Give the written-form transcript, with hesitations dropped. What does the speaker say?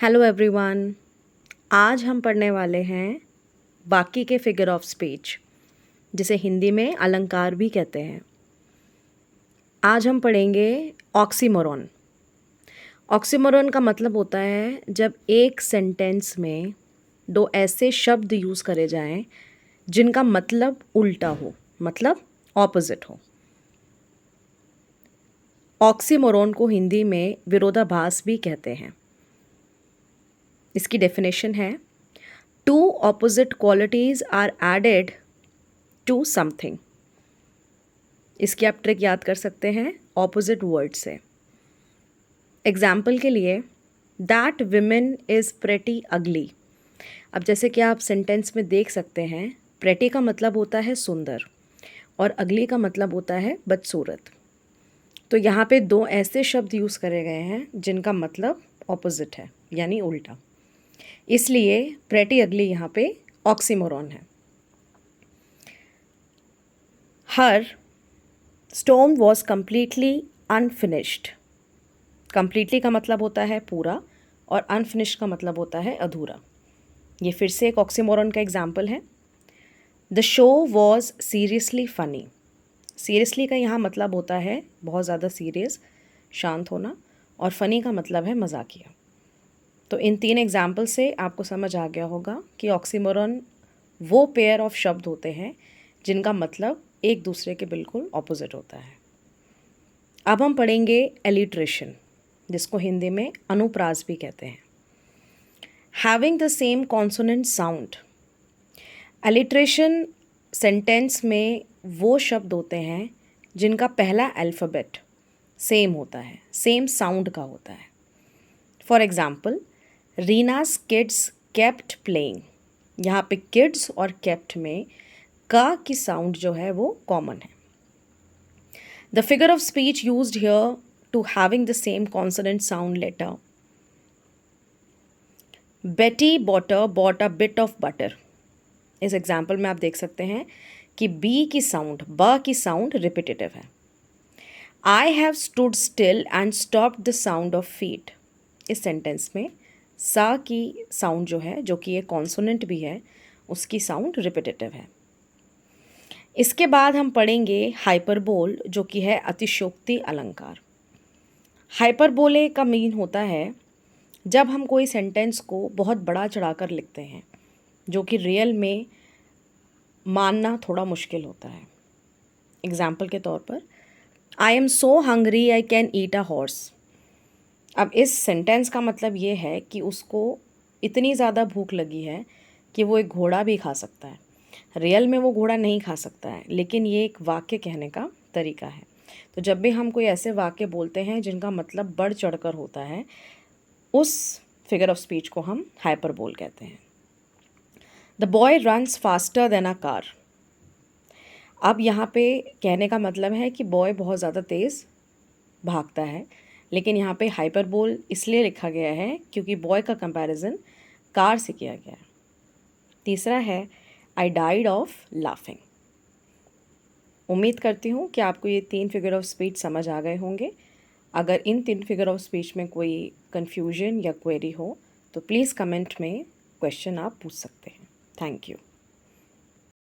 Hello everyone. आज हम पढ़ने वाले हैं बाकी के फिगर ऑफ स्पीच, जिसे हिंदी में अलंकार भी कहते हैं। आज हम पढ़ेंगे ऑक्सीमोरॉन। ऑक्सीमोरॉन का मतलब होता है जब एक सेंटेंस में दो ऐसे शब्द यूज़ करे जाएं जिनका मतलब उल्टा हो, मतलब ऑपोजिट हो। ऑक्सीमोरॉन को हिंदी में विरोधाभास भी कहते हैं। इसकी डेफिनेशन है, two opposite qualities are added to something. इसकी आप ट्रिक याद कर सकते हैं ऑपोजिट वर्ड से। एग्जाम्पल के लिए, दैट विमेन इज़ प्रेटी अगली। अब जैसे कि आप सेंटेंस में देख सकते हैं, प्रेटी का मतलब होता है सुंदर और अगली का मतलब होता है बदसूरत। तो यहाँ पे दो ऐसे शब्द यूज़ करे गए हैं जिनका मतलब ऑपोजिट है, यानी उल्टा। इसलिए प्रेटी अगली यहाँ पे ऑक्सीमोरॉन है। Her stone was completely unfinished. Completely का मतलब होता है पूरा और अनफिनिश्ड का मतलब होता है अधूरा। ये फिर से एक ऑक्सीमोरॉन का एग्जाम्पल है। The show was seriously funny. Seriously का यहाँ मतलब होता है बहुत ज़्यादा सीरियस, शांत होना, और फ़नी का मतलब है मजाकिया। तो इन तीन एग्जाम्पल से आपको समझ आ गया होगा कि ऑक्सीमोरॉन वो पेयर ऑफ शब्द होते हैं जिनका मतलब एक दूसरे के बिल्कुल ऑपोजिट होता है। अब हम पढ़ेंगे एलिट्रेशन, जिसको हिंदी में अनुप्रास भी कहते हैं। Having the same consonant sound. Alliteration sentence में वो शब्द होते हैं जिनका पहला अल्फ़ाबेट सेम होता है, सेम साउंड का होता है। For example, Reena's kids kept playing. यहाँ पे किड्स और केप्ट में का की साउंड जो है वो कॉमन है। The figure of speech used here to having the same consonant sound letter. Betty Botter bought a bit of butter. इस एग्जाम्पल में आप देख सकते हैं कि बी की साउंड, ब की साउंड रिपीटेटिव है। I have stood still and stopped the sound of feet. इस सेंटेंस में सा की साउंड जो है, जो कि एक कॉन्सोनेंट भी है, उसकी साउंड रिपीटेटिव है। इसके बाद हम पढ़ेंगे हाइपरबोल, जो कि है अतिशयोक्ति अलंकार। हाइपरबोले का मीन होता है जब हम कोई सेंटेंस को बहुत बड़ा चढ़ाकर लिखते हैं, जो कि रियल में मानना थोड़ा मुश्किल होता है। एग्जाम्पल के तौर पर, I am so hungry I can eat a horse. अब इस सेंटेंस का मतलब ये है कि उसको इतनी ज़्यादा भूख लगी है कि वो एक घोड़ा भी खा सकता है। रियल में वो घोड़ा नहीं खा सकता है, लेकिन ये एक वाक्य कहने का तरीका है। तो जब भी हम कोई ऐसे वाक्य बोलते हैं जिनका मतलब बढ़ चढ़कर होता है, उस फिगर ऑफ स्पीच को हम हाइपरबोल कहते हैं। The boy runs faster than a car. अब यहाँ पे कहने का मतलब है कि बॉय बहुत ज़्यादा तेज़ भागता है, लेकिन यहाँ पे हाइपरबोल इसलिए लिखा गया है क्योंकि बॉय का कंपैरिजन कार से किया गया है। तीसरा है, आई डाइड ऑफ लाफिंग। उम्मीद करती हूँ कि आपको ये तीन फिगर ऑफ स्पीच समझ आ गए होंगे। अगर इन तीन फिगर ऑफ स्पीच में कोई कन्फ्यूजन या क्वेरी हो तो प्लीज़ कमेंट में क्वेश्चन आप पूछ सकते हैं। Thank you.